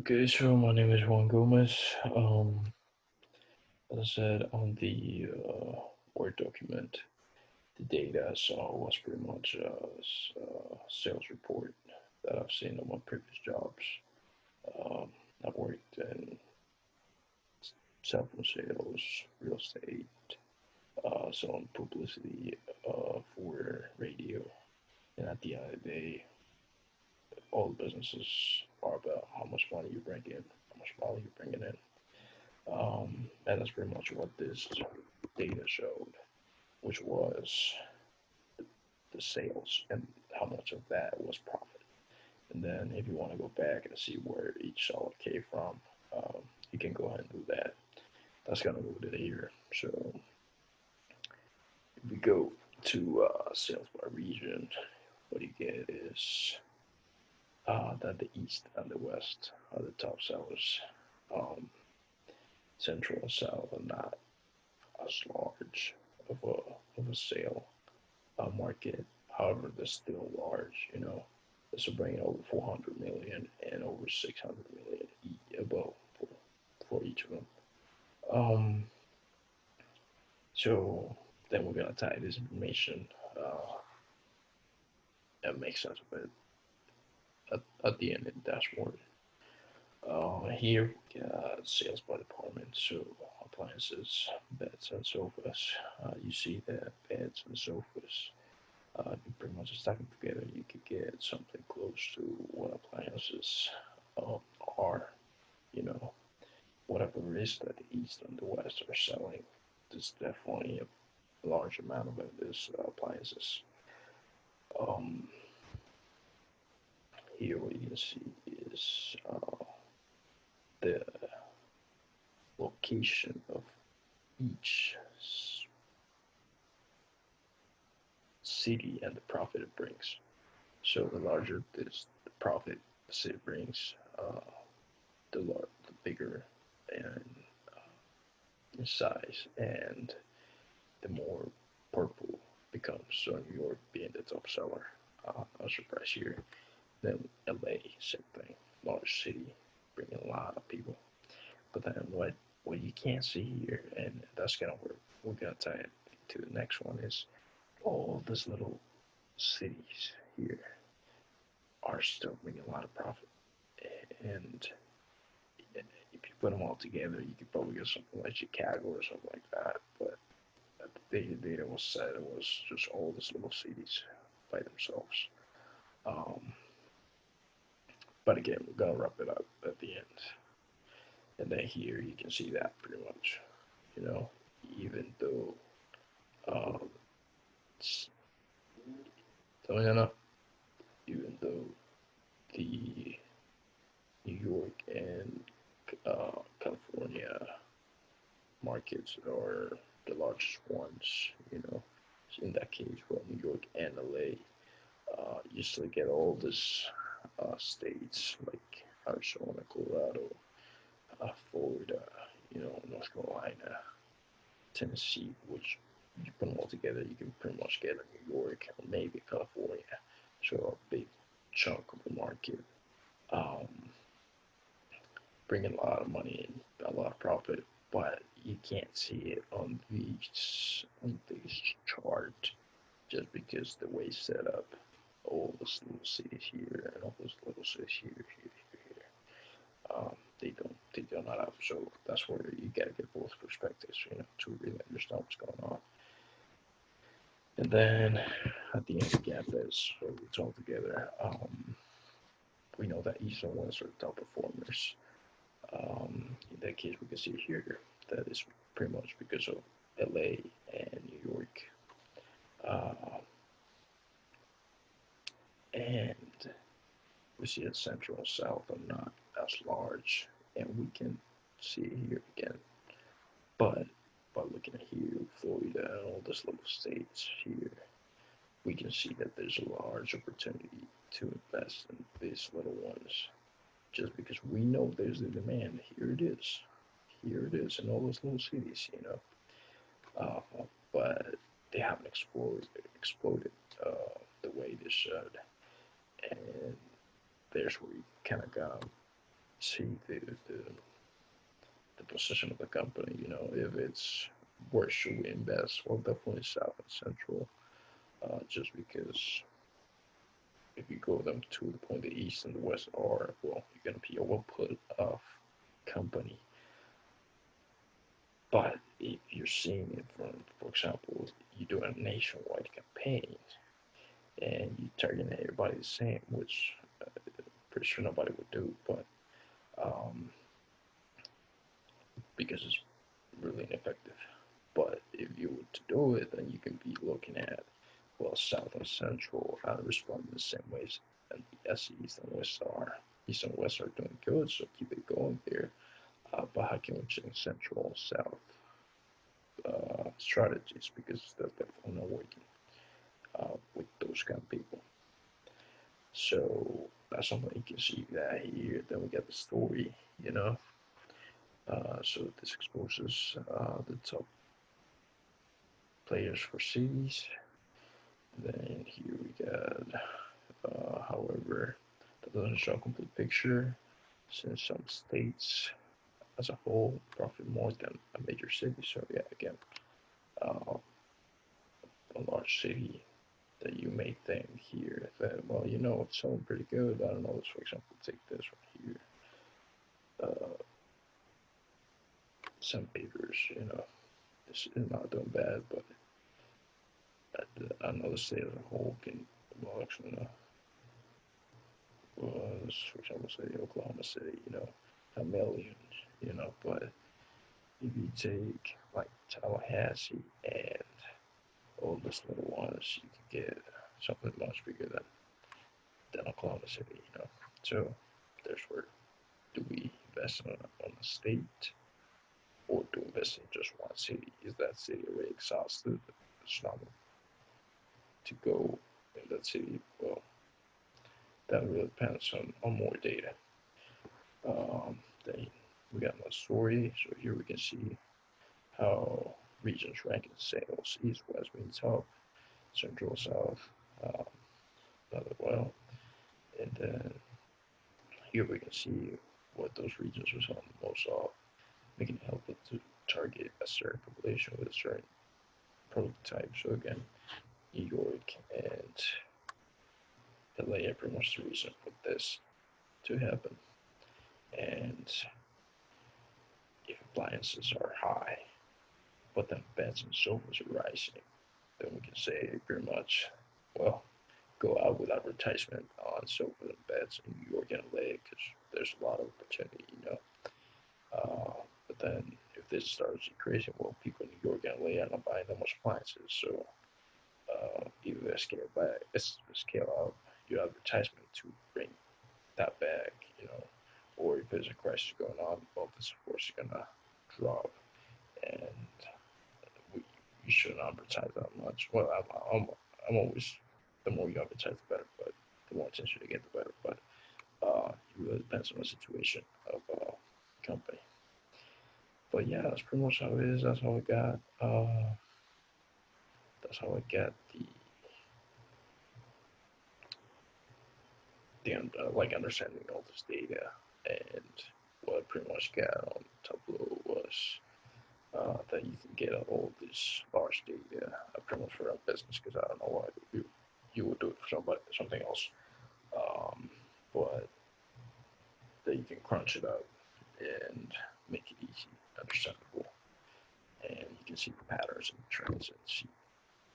Okay, so my name is Juan Gomez. As I said on the Word document, the data I saw was pretty much a sales report that I've seen on my previous jobs. Um, I've worked in cell phone sales, real estate, selling publicity for radio, and at the end of the day, all the businesses are about how much money you bring in, how much value you're bringing in. And that's pretty much what this data showed, which was the sales and how much of that was profit. And then if you want to go back and see where each seller came from, you can go ahead and do that. That's gonna go to here. So if we go to sales by region, what you get is that the East and the West are the top sellers. Um, Central and South are not as large of a sale market. However, they're still large. This will bring over 400 million and over 600 million above for each of them. Um, so then we're gonna tie this information and make sense of it at the end of the dashboard. Here we got sales by department, so appliances, beds, and sofas. You see that beds and sofas you pretty much stack them together, you could get something close to what appliances um, are. You know, whatever it is that the East and the West are selling, there's definitely a large amount of it is appliances. Um, Here, what you can see is the location of each city and the profit it brings. So the larger this the profit the city brings, the bigger and in size, and the more purple becomes. So New York being the top seller, no surprise here. Then LA, same thing, large city, bringing a lot of people. But then what you can't see here, and that's gonna work. We're gonna tie it to the next one is all these little cities here are still bringing a lot of profit, and if you put them all together, you could probably get something like Chicago or something like that. But the data was said it was just all these little cities by themselves. Um, but again, we're gonna wrap it up at the end, and then here you can see that pretty much. You know, even though um, so even though the New York and California markets are the largest ones, you know, in that case, well, New York and LA, you still get all these states like Arizona, Colorado, Florida, North Carolina, Tennessee, which you put them all together, you can pretty much get New York or maybe California. So a big chunk of the market, um, bringing a lot of money in, a lot of profit, but you can't see it on this chart just because the way it's set up, all those little cities here and all those little cities here. They do not have. So that's where you gotta get both perspectives, to really understand what's going on. And then at the end, you get this. So it's all together. We know that East and West are the top performers. In that case, we can see here that is pretty much because of LA and New York. Uh, and we see that Central and South are not as large, and we can see it here again. But by looking at here, Florida and all these little states here, we can see that there's a large opportunity to invest in these little ones. Just because we know there's the demand, here it is. Here it is in all those little cities. But they haven't exploded the way they should. And there's where you kind of got see the position of the company. If it's where should we invest? Well, definitely South and Central, just because if you go them to the point the East and the West are, well, you're gonna be overput of company. But if you're seeing it from, for example, you do a nationwide campaign and you target everybody the same, which pretty sure nobody would do, but um, because it's really ineffective. But if you were to do it, then you can be looking at, well, South and Central respond in the same ways, and yes, East and West are. East and West are doing good, so keep it going there. But how can we change Central South strategies, because that's definitely not working with those kind of people. So that's something you can see that here. Then we get the story, you know. So this exposes the top players for cities. Then here we got, however, that doesn't show a complete picture, since some states as a whole profit more than a major city. So yeah, again, uh, a large city that you may think here that, well, it's selling pretty good. I don't know, let's for example take this right here. St. Peter's, this is not doing bad, but I know the state as a whole can, well, actually, no. Was, for example, say Oklahoma City, a million, but if you take like Tallahassee and all those little ones, you can get something much bigger than Oklahoma City, So there's where do we invest on a state or do we invest in just one city? Is that city already exhausted? It's not to go in that city. Well, that really depends on more data. Then we got another story. So here we can see how regions rank in sales. East, West being top, Central, South, um, another well. And then here we can see what those regions are selling the most of, making it helpful to target a certain population with a certain product type. So again, New York and LA are pretty much the reason for this to happen. And if appliances are high, but then beds and sofas are rising, then we can say pretty much, well, go out with advertisement on sofas and beds in New York and LA because there's a lot of opportunity, but then if this starts increasing, well, people in New York and LA are not buying that much appliances, so either scale out your advertisement to bring that back, or if there's a crisis going on, well, this of course is gonna drop, and we, you shouldn't advertise that much. Well, I'm always, the more you advertise, the better, but the more attention you get, the better. But it really depends on the situation of company. But yeah, that's pretty much how it is. That's how I got. That's how I got the like understanding all this data, and what I pretty much got on Tableau was that you can get all this large data pretty much for a business, because I don't know why you would do it for something else, but that you can crunch it up and make it easy, understandable, and you can see the patterns and trends and see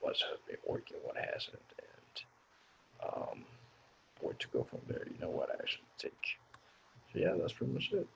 what has been working, what hasn't, and where to go from there. What action to take. So yeah, that's pretty much it.